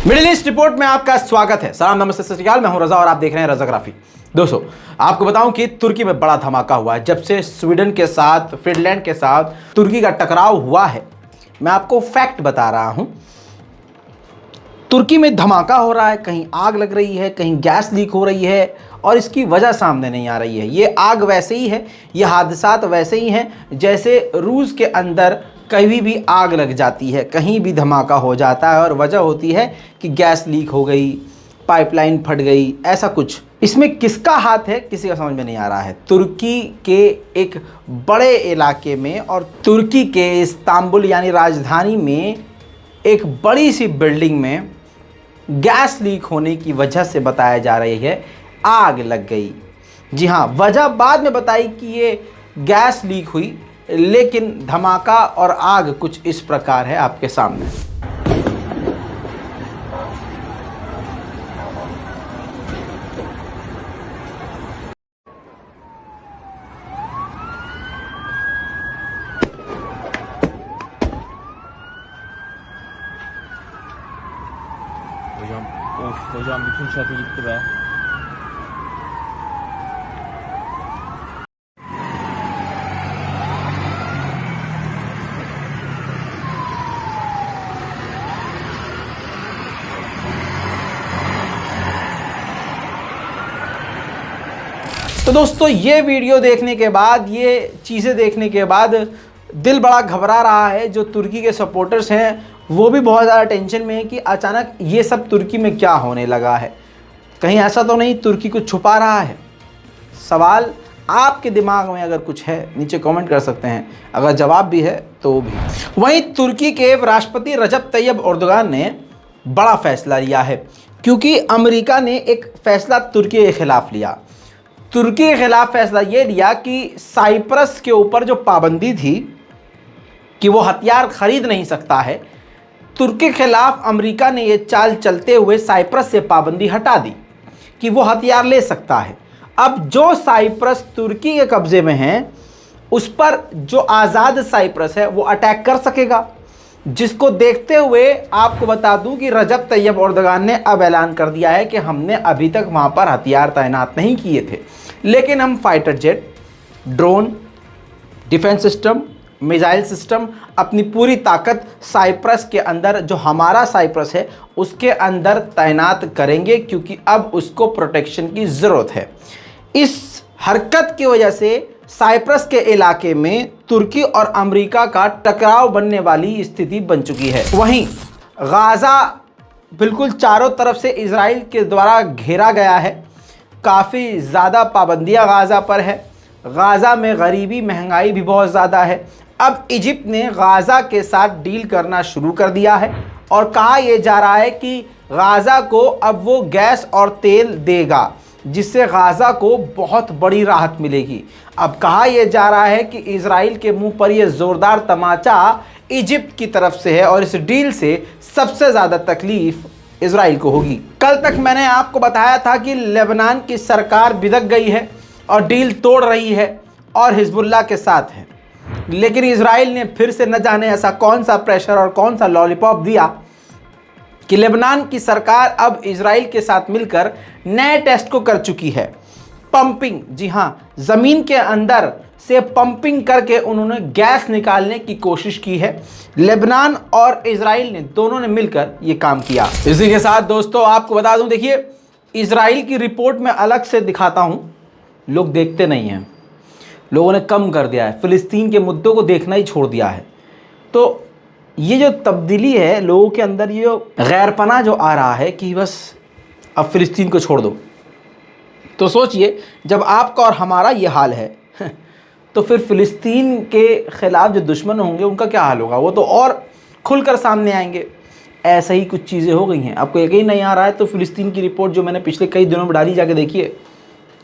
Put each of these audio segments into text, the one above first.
Middle east report में आपका स्वागत है। सलाम नमस्ते सत श्री अकाल, मैं हूं रजा और आप देख रहे हैं रजाग्राफी। दोस्तों, आपको बताऊं कि तुर्की में बड़ा धमाका हुआ है जब से स्वीडन के साथ, फिनलैंड के साथ तुर्की का टकराव हुआ है। मैं आपको फैक्ट बता रहा हूं, तुर्की में धमाका हो रहा है, कहीं आग लग रही है, कहीं गैस लीक हो रही है और इसकी वजह सामने नहीं आ रही है। ये आग वैसे ही है, ये हादसात वैसे ही हैं जैसे रूस के अंदर कहीं भी आग लग जाती है, कहीं भी धमाका हो जाता है और वजह होती है कि गैस लीक हो गई, पाइपलाइन फट गई, ऐसा कुछ। इसमें किसका हाथ है किसी का समझ में नहीं आ रहा है। तुर्की के एक बड़े इलाके में और तुर्की के इस्तांबुल यानी राजधानी में एक बड़ी सी बिल्डिंग में गैस लीक होने की वजह से बताया जा रही है आग लग गई। जी हाँ, वजह बाद में बताई कि ये गैस लीक हुई, लेकिन धमाका और आग कुछ इस प्रकार है आपके सामने। Hocam bütün çatı gitti be. तो दोस्तों, ये वीडियो देखने के बाद, ये चीज़ें देखने के बाद दिल बड़ा घबरा रहा है। जो तुर्की के सपोर्टर्स हैं वो भी बहुत ज़्यादा टेंशन में है कि अचानक ये सब तुर्की में क्या होने लगा है। कहीं ऐसा तो नहीं तुर्की कुछ छुपा रहा है? सवाल आपके दिमाग में अगर कुछ है नीचे कमेंट कर सकते हैं, अगर जवाब भी है तो भी। वहीं तुर्की के राष्ट्रपति रजब तैयब एर्दोगान ने बड़ा फैसला लिया है, क्योंकि अमेरिका ने एक फैसला तुर्की के खिलाफ लिया। तुर्की के खिलाफ फैसला ये लिया कि साइप्रस के ऊपर जो पाबंदी थी कि वो हथियार खरीद नहीं सकता है, तुर्की के खिलाफ अमेरिका ने ये चाल चलते हुए साइप्रस से पाबंदी हटा दी कि वो हथियार ले सकता है। अब जो साइप्रस तुर्की के कब्जे में है, उस पर जो आज़ाद साइप्रस है वो अटैक कर सकेगा। जिसको देखते हुए आपको बता दूं कि रजब तैयब एर्दोगान ने अब ऐलान कर दिया है कि हमने अभी तक वहाँ पर हथियार तैनात नहीं किए थे, लेकिन हम fighter jet, drone, defence system, missile system, अपनी पूरी ताकत साइप्रस के अंदर, जो हमारा साइप्रस है उसके अंदर तैनात करेंगे, क्योंकि अब उसको प्रोटेक्शन की ज़रूरत है। इस हरकत की वजह से साइप्रस के इलाके में तुर्की और अमेरिका का टकराव बनने वाली स्थिति बन चुकी है। वहीं गाज़ा बिल्कुल चारों तरफ से इजराइल के द्वारा घेरा गया है। काफ़ी ज़्यादा पाबंदियाँ गाज़ा पर है। गाज़ा में गरीबी, महंगाई भी बहुत ज़्यादा है। अब इजिप्ट ने गाज़ा के साथ डील करना शुरू कर दिया है और कहा यह जा रहा है कि गाज़ा को अब वो गैस और तेल देगा, जिससे गाज़ा को बहुत बड़ी राहत मिलेगी। अब कहा यह जा रहा है कि इजराइल के मुंह पर यह ज़ोरदार तमाचा इजिप्ट की तरफ से है और इस डील से सबसे ज़्यादा तकलीफ इजराइल को होगी। कल तक मैंने आपको बताया था कि लेबनान की सरकार बिदक गई है और डील तोड़ रही है और हिजबुल्लाह के साथ है, लेकिन इजराइल ने फिर से न जाने ऐसा कौन सा प्रेशर और कौन सा लॉलीपॉप दिया कि लेबनान की सरकार अब इजराइल के साथ मिलकर नए टेस्ट को कर चुकी है। पंपिंग, जी हाँ, ज़मीन के अंदर से पंपिंग करके उन्होंने गैस निकालने की कोशिश की है। लेबनान और इजराइल ने दोनों ने मिलकर ये काम किया। इसी के साथ दोस्तों आपको बता दूं, देखिए इजराइल की रिपोर्ट में अलग से दिखाता हूँ, लोग देखते नहीं हैं, लोगों ने कम कर दिया है, फ़िलिस्तीन के मुद्दों को देखना ही छोड़ दिया है। तो ये जो तब्दीली है लोगों के अंदर, ये गैरपना जो आ रहा है कि बस अब फ़िलिस्तीन को छोड़ दो, तो सोचिए जब आपका और हमारा ये हाल है तो फिर फ़िलिस्तीन के ख़िलाफ़ जो दुश्मन होंगे उनका क्या हाल होगा? वो तो और खुलकर सामने आएंगे। ऐसा ही कुछ चीज़ें हो गई हैं। आपको यकीन नहीं आ रहा है तो फ़िलिस्तीन की रिपोर्ट जो मैंने पिछले कई दिनों में डाली, जाके देखिए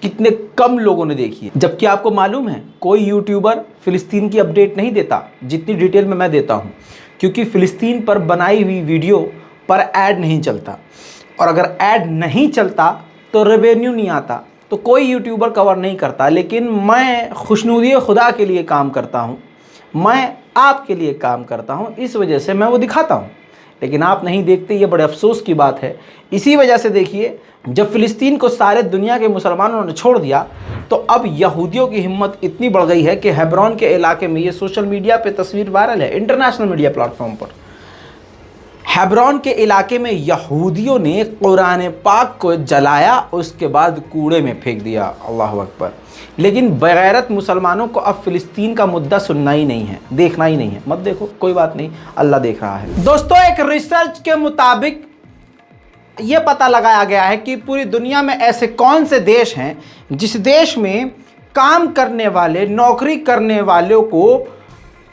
कितने कम लोगों ने देखी है। जबकि आपको मालूम है कोई यूट्यूबर फ़िलिस्तीन की अपडेट नहीं देता जितनी डिटेल में मैं देता हूँ, क्योंकि फ़िलिस्तीन पर बनाई हुई वीडियो पर ऐड नहीं चलता, और अगर ऐड नहीं चलता तो रेवेन्यू नहीं आता, तो कोई यूट्यूबर कवर नहीं करता। लेकिन मैं खुशनुदी खुदा के लिए काम करता हूँ, मैं आपके लिए काम करता हूँ, इस वजह से मैं वो दिखाता हूँ। लेकिन आप नहीं देखते, ये बड़े अफसोस की बात है। इसी वजह से देखिए, जब फ़िलिस्तीन को सारे दुनिया के मुसलमानों ने छोड़ दिया तो अब यहूदियों की हिम्मत इतनी बढ़ गई है कि हेब्रोन के इलाके में, ये सोशल मीडिया पे तस्वीर वायरल है, इंटरनेशनल मीडिया प्लेटफॉर्म पर, हेब्रोन के इलाके में यहूदियों ने कुरान पाक को जलाया, उसके बाद कूड़े में फेंक दिया। अल्लाह अकबर। लेकिन बेगैरत मुसलमानों को अब फ़िलिस्तीन का मुद्दा सुनना ही नहीं है, देखना ही नहीं है। मत देखो, कोई बात नहीं, अल्लाह देख रहा है। दोस्तों, एक रिसर्च के मुताबिक ये पता लगाया गया है कि पूरी दुनिया में ऐसे कौन से देश हैं जिस देश में काम करने वाले, नौकरी करने वालों को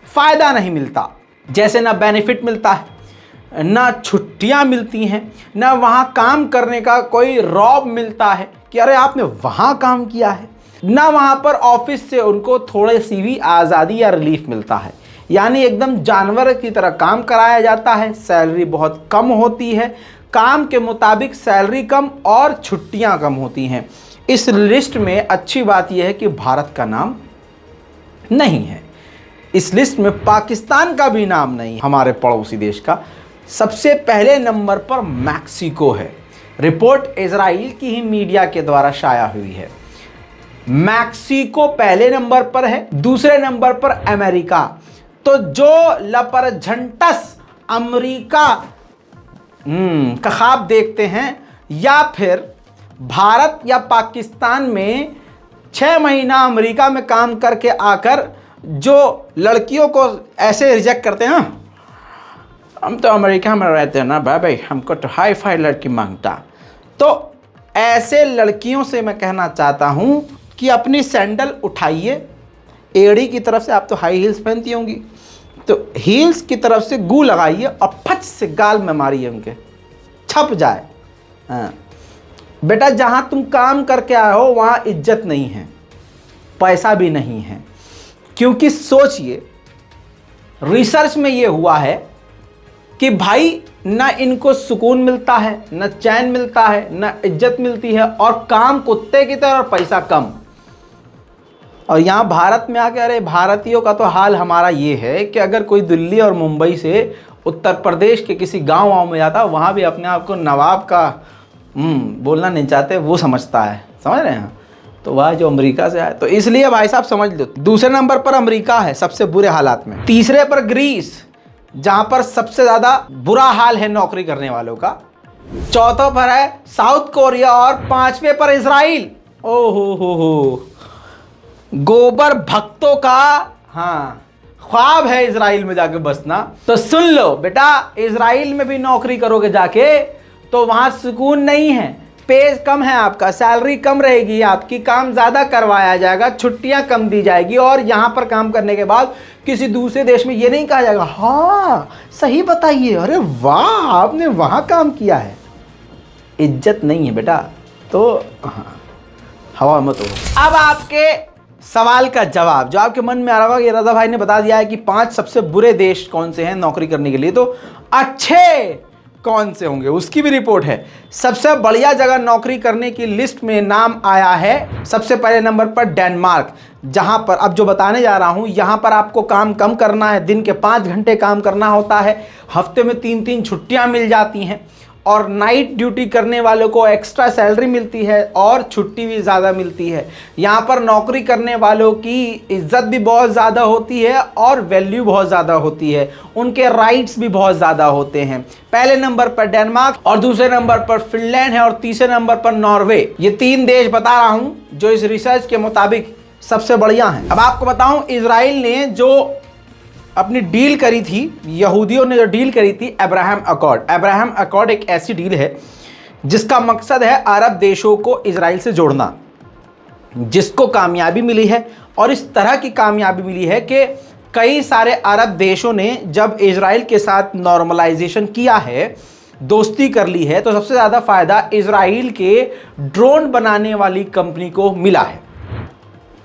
फ़ायदा नहीं मिलता। जैसे ना बेनिफिट मिलता है, ना छुट्टियां मिलती हैं, ना वहाँ काम करने का कोई रॉब मिलता है कि अरे आपने वहाँ काम किया है, ना वहाँ पर ऑफिस से उनको थोड़ी सी भी आज़ादी या रिलीफ मिलता है। यानी एकदम जानवर की तरह काम कराया जाता है, सैलरी बहुत कम होती है, काम के मुताबिक सैलरी कम और छुट्टियां कम होती हैं। इस लिस्ट में अच्छी बात यह है कि भारत का नाम नहीं है। इस लिस्ट में पाकिस्तान का भी नाम नहीं, हमारे पड़ोसी देश का। सबसे पहले नंबर पर मैक्सिको है। रिपोर्ट इजराइल की ही मीडिया के द्वारा शाया हुई है। मैक्सिको पहले नंबर पर है, दूसरे नंबर पर अमेरिका। तो जो लपरझंटस अमेरिका का ख्वाब देखते हैं, या फिर भारत या पाकिस्तान में 6 महीना अमेरिका में काम करके आकर जो लड़कियों को ऐसे रिजेक्ट करते हैं, हम तो अमेरिका में रहते हैं ना भाई, हमको तो हाई फाई लड़की मांगता। तो ऐसे लड़कियों से मैं कहना चाहता हूं कि अपनी सैंडल उठाइए, एड़ी की तरफ से, आप तो हाई हील्स पहनती होंगी, तो हील्स की तरफ से गू लगाइए और फच से गाल में मारिए, उनके छप जाए। हाँ बेटा, जहां तुम काम करके आए हो वहां इज्जत नहीं है, पैसा भी नहीं है। क्योंकि सोचिए, रिसर्च में ये हुआ है कि भाई ना इनको सुकून मिलता है, ना चैन मिलता है, ना इज्जत मिलती है, और काम कुत्ते की तरह और पैसा कम। और यहाँ भारत में आके, अरे भारतीयों का तो हाल हमारा ये है कि अगर कोई दिल्ली और मुंबई से उत्तर प्रदेश के किसी गांव में जाता, वहाँ भी अपने आप को नवाब का बोलना नहीं चाहते, वो समझता है, समझ रहे हैं। तो वह जो अमेरिका से आए, तो इसलिए भाई साहब समझ लो, दूसरे नंबर पर अमेरिका है सबसे बुरे हालात में, तीसरे पर ग्रीस जहाँ पर सबसे ज़्यादा बुरा हाल है नौकरी करने वालों का, चौथे पर है साउथ कोरिया और 5वें पर इजराइल। ओहो हो, गोबर भक्तों का हाँ ख्वाब है इजराइल में जाके बसना। तो सुन लो बेटा, इजराइल में भी नौकरी करोगे जाके तो वहां सुकून नहीं है, पे कम है आपका, सैलरी कम रहेगी आपकी, काम ज़्यादा करवाया जाएगा, छुट्टियां कम दी जाएगी, और यहाँ पर काम करने के बाद किसी दूसरे देश में ये नहीं कहा जाएगा हाँ सही बताइए, अरे वाह आपने वहाँ काम किया है। इज्जत नहीं है बेटा। तो हाँ, हवा मत हो। अब आपके सवाल का जवाब जो आपके मन में आ रहा होगा, ये रज़ा भाई ने बता दिया है कि 5 सबसे बुरे देश कौन से हैं नौकरी करने के लिए, तो अच्छे कौन से होंगे उसकी भी रिपोर्ट है। सबसे बढ़िया जगह नौकरी करने की लिस्ट में नाम आया है सबसे पहले नंबर पर डेनमार्क, जहां पर अब जो बताने जा रहा हूं, यहां पर आपको काम कम करना है, दिन के 5 घंटे काम करना होता है, हफ्ते में 3-3 छुट्टियां मिल जाती हैं, और नाइट ड्यूटी करने वालों को एक्स्ट्रा सैलरी मिलती है और छुट्टी भी ज़्यादा मिलती है। यहाँ पर नौकरी करने वालों की इज्जत भी बहुत ज़्यादा होती है और वैल्यू बहुत ज़्यादा होती है, उनके राइट्स भी बहुत ज़्यादा होते हैं। पहले नंबर पर डेनमार्क और दूसरे नंबर पर फिनलैंड है और तीसरे नंबर पर नॉर्वे। ये 3 देश बता रहा हूँ जो इस रिसर्च के मुताबिक सबसे बढ़िया हैं। अब आपको बताऊँ, इजराइल ने जो अपनी डील करी थी, यहूदियों ने जो डील करी थी, अब्राहम अकॉर्ड। अब्राहम अकॉर्ड एक ऐसी डील है जिसका मकसद है अरब देशों को इजराइल से जोड़ना, जिसको कामयाबी मिली है। और इस तरह की कामयाबी मिली है कि कई सारे अरब देशों ने जब इजराइल के साथ नॉर्मलाइजेशन किया है, दोस्ती कर ली है, तो सबसे ज़्यादा फ़ायदा इजराइल के ड्रोन बनाने वाली कंपनी को मिला है,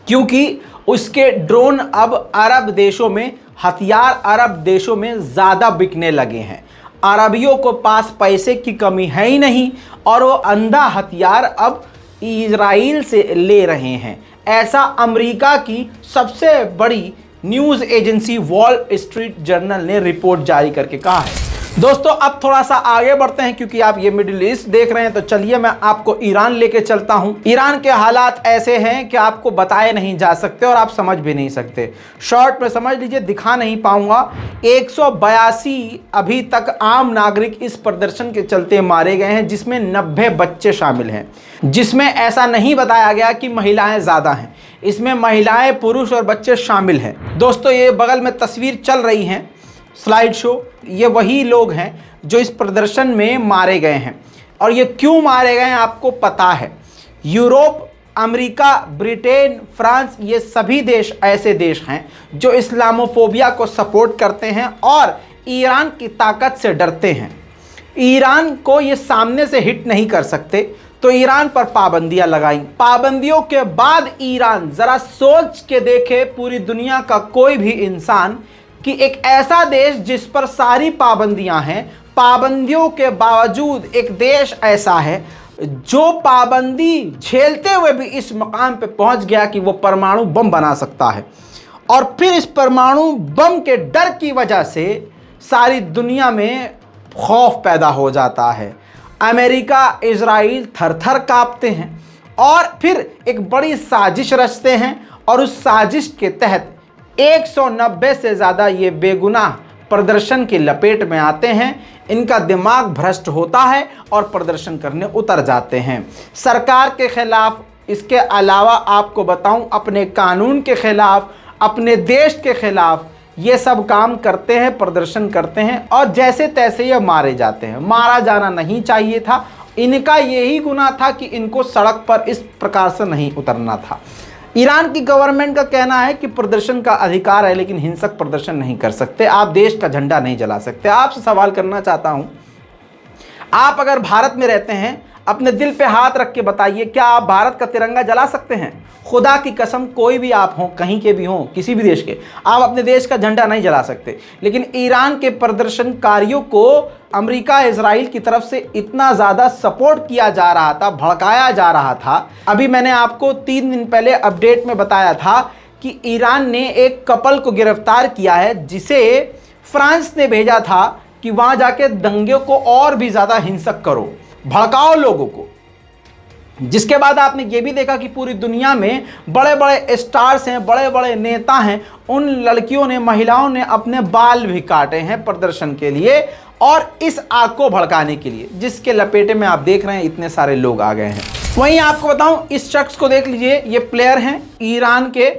क्योंकि उसके ड्रोन अब अरब देशों में, हथियार अरब देशों में ज़्यादा बिकने लगे हैं। अरबियों को पास पैसे की कमी है ही नहीं और वो अंधा हथियार अब इजराइल से ले रहे हैं। ऐसा अमेरिका की सबसे बड़ी news agency wall street journal ने रिपोर्ट जारी करके कहा है। दोस्तों अब थोड़ा सा आगे बढ़ते हैं, क्योंकि आप ये मिडिल ईस्ट देख रहे हैं, तो चलिए मैं आपको ईरान लेके चलता हूं। ईरान के हालात ऐसे हैं कि आपको बताए नहीं जा सकते और आप समझ भी नहीं सकते। शॉर्ट में समझ लीजिए, दिखा नहीं पाऊंगा। 182 अभी तक आम नागरिक इस प्रदर्शन के चलते मारे गए हैं, जिसमें 90 बच्चे शामिल हैं, जिसमें ऐसा नहीं बताया गया कि महिलाएं ज्यादा हैं। इसमें महिलाएं, पुरुष और बच्चे शामिल हैं। दोस्तों ये बगल में तस्वीर चल रही है, स्लाइड शो, ये वही लोग हैं जो इस प्रदर्शन में मारे गए हैं। और ये क्यों मारे गए हैं आपको पता है। यूरोप, अमेरिका, ब्रिटेन, फ्रांस, ये सभी देश ऐसे देश हैं जो इस्लामोफोबिया को सपोर्ट करते हैं और ईरान की ताकत से डरते हैं। ईरान को ये सामने से हिट नहीं कर सकते, तो ईरान पर पाबंदियां लगाई। पाबंदियों के बाद ईरान, जरा सोच के देखे पूरी दुनिया का कोई भी इंसान कि एक ऐसा देश जिस पर सारी पाबंदियां हैं, पाबंदियों के बावजूद एक देश ऐसा है जो पाबंदी झेलते हुए भी इस मकाम पे पहुंच गया कि वो परमाणु बम बना सकता है। और फिर इस परमाणु बम के डर की वजह से सारी दुनिया में खौफ पैदा हो जाता है। अमेरिका, इजराइल थर थर कांपते हैं और फिर एक बड़ी साजिश रचते हैं और उस साजिश के तहत 190 से ज़्यादा ये बेगुनाह प्रदर्शन की लपेट में आते हैं। इनका दिमाग भ्रष्ट होता है और प्रदर्शन करने उतर जाते हैं सरकार के खिलाफ। इसके अलावा आपको बताऊं, अपने कानून के खिलाफ, अपने देश के खिलाफ ये सब काम करते हैं, प्रदर्शन करते हैं और जैसे तैसे ये मारे जाते हैं। मारा जाना नहीं चाहिए था। इनका यही गुनाह था कि इनको सड़क पर इस प्रकार से नहीं उतरना था। ईरान की गवर्नमेंट का कहना है कि प्रदर्शन का अधिकार है, लेकिन हिंसक प्रदर्शन नहीं कर सकते, आप देश का झंडा नहीं जला सकते। आपसे सवाल करना चाहता हूं, आप अगर भारत में रहते हैं, अपने दिल पे हाथ रख के बताइए, क्या आप भारत का तिरंगा जला सकते हैं? खुदा की कसम, कोई भी आप हों, कहीं के भी हों, किसी भी देश के, आप अपने देश का झंडा नहीं जला सकते। लेकिन ईरान के प्रदर्शनकारियों को अमेरिका, इजराइल की तरफ से इतना ज़्यादा सपोर्ट किया जा रहा था, भड़काया जा रहा था। अभी मैंने आपको 3 दिन पहले अपडेट में बताया था कि ईरान ने एक कपल को गिरफ्तार किया है, जिसे फ्रांस ने भेजा था कि वहाँ जाके दंगे को और भी ज़्यादा हिंसक करो, भड़काओ लोगों को। जिसके बाद आपने ये भी देखा कि पूरी दुनिया में बड़े बड़े स्टार्स हैं, बड़े बड़े नेता हैं, उन लड़कियों ने, महिलाओं ने अपने बाल भी काटे हैं प्रदर्शन के लिए और इस आग को भड़काने के लिए, जिसके लपेटे में आप देख रहे हैं इतने सारे लोग आ गए हैं। वहीं आपको बताऊं, इस शख्स को देख लीजिए, ये प्लेयर हैं ईरान के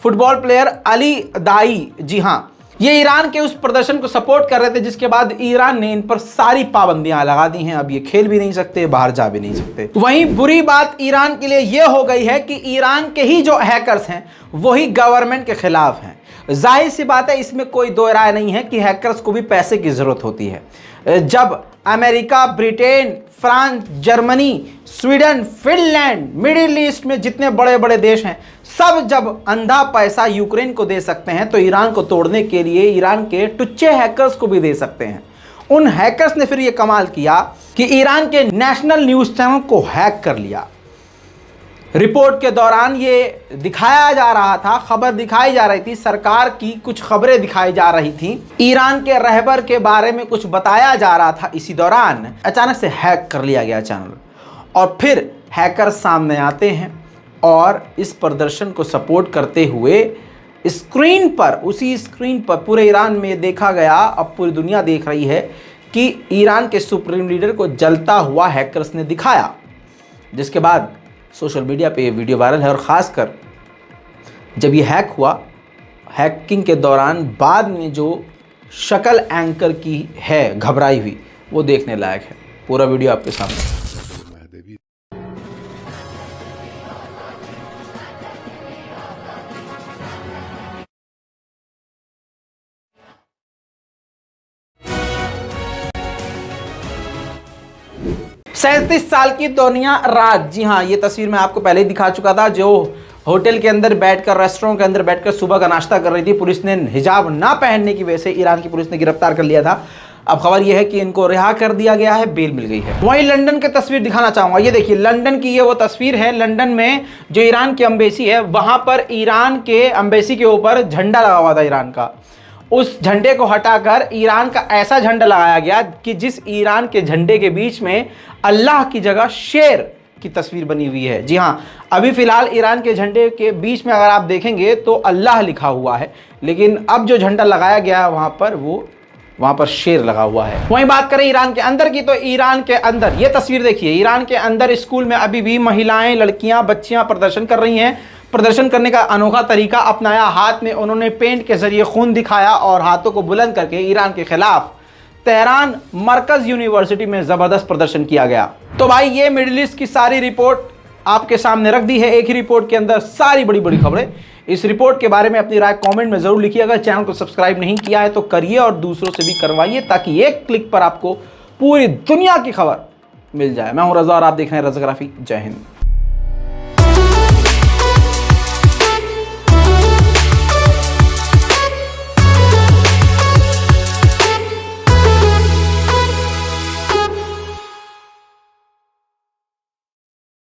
फुटबॉल प्लेयर अली दाई। जी हाँ, ये ईरान के उस प्रदर्शन को सपोर्ट कर रहे थे, जिसके बाद ईरान ने इन पर सारी पाबंदियां लगा दी हैं। अब ये खेल भी नहीं सकते, बाहर जा भी नहीं सकते। वहीं बुरी बात ईरान के लिए ये हो गई है कि ईरान के ही जो हैकर्स हैं वही गवर्नमेंट के खिलाफ हैं। जाहिर सी बात है, इसमें कोई दो राय नहीं है कि हैकर्स को भी पैसे की ज़रूरत होती है। जब America, Britain, France, Germany, Sweden, Finland, middle east में जितने बड़े बड़े देश हैं, सब जब अंधा पैसा यूक्रेन को दे सकते हैं, तो ईरान को तोड़ने के लिए ईरान के टुच्चे हैकर्स को भी दे सकते हैं। उन हैकर्स ने फिर ये कमाल किया कि ईरान के नेशनल न्यूज़ चैनल को हैक कर लिया। रिपोर्ट के दौरान ये दिखाया जा रहा था, खबर दिखाई जा रही थी, सरकार की कुछ खबरें दिखाई जा रही थी, ईरान के रहबर के बारे में कुछ बताया जा रहा था। इसी दौरान अचानक से हैक कर लिया गया चैनल और फिर हैकर सामने आते हैं और इस प्रदर्शन को सपोर्ट करते हुए स्क्रीन पर, उसी स्क्रीन पर पूरे ईरान में देखा गया, अब पूरी दुनिया देख रही है कि ईरान के सुप्रीम लीडर को जलता हुआ हैकर्स ने दिखाया। जिसके बाद सोशल मीडिया पे ये वीडियो वायरल है और ख़ासकर जब ये हैक हुआ, हैकिंग के दौरान बाद में जो शक्ल एंकर की है घबराई हुई, वो देखने लायक है। पूरा वीडियो आपके सामने। सैंतीस साल की दोनिया राज, जी हाँ, ये तस्वीर मैं आपको पहले ही दिखा चुका था, जो होटल के अंदर बैठकर, रेस्टोरेंट के अंदर बैठकर सुबह का नाश्ता कर रही थी। पुलिस ने हिजाब ना पहनने की वजह से ईरान की पुलिस ने गिरफ्तार कर लिया था। अब खबर यह है कि इनको रिहा कर दिया गया है, बेल मिल गई है। वहीं लंदन की तस्वीर दिखाना चाहूंगा, ये देखिए लंदन की ये वो तस्वीर है। लंदन में जो ईरान की एम्बेसी है, वहां पर ईरान के एम्बेसी के ऊपर झंडा लगा हुआ था ईरान का, उस झंडे को हटाकर ईरान का ऐसा झंडा लगाया गया कि जिस ईरान के झंडे के बीच में अल्लाह की जगह शेर की तस्वीर बनी हुई है। जी हाँ, अभी फिलहाल ईरान के झंडे के बीच में अगर आप देखेंगे तो अल्लाह लिखा हुआ है, लेकिन अब जो झंडा लगाया गया है वहां पर शेर लगा हुआ है। वहीं बात करें ईरान के अंदर की, तो ईरान के अंदर ये तस्वीर देखिए, ईरान के अंदर स्कूल में अभी भी महिलाएं, लड़कियां, बच्चियां प्रदर्शन कर रही हैं। प्रदर्शन करने का अनोखा तरीका अपनाया, हाथ में उन्होंने पेंट के जरिए खून दिखाया और हाथों को बुलंद करके ईरान के खिलाफ तेहरान मरकज यूनिवर्सिटी में जबरदस्त प्रदर्शन किया गया। तो भाई ये मिडिल ईस्ट की सारी रिपोर्ट आपके सामने रख दी है, एक ही रिपोर्ट के अंदर सारी बड़ी बड़ी खबरें। इस रिपोर्ट के बारे में अपनी राय कमेंट में जरूर लिखिए। अगर चैनल को सब्सक्राइब नहीं किया है तो करिए और दूसरों से भी करवाइए, ताकि एक क्लिक पर आपको पूरी दुनिया की खबर मिल जाए। मैं हूं रजा और आप देख रहे हैं रजाग्राफी। जय हिंद।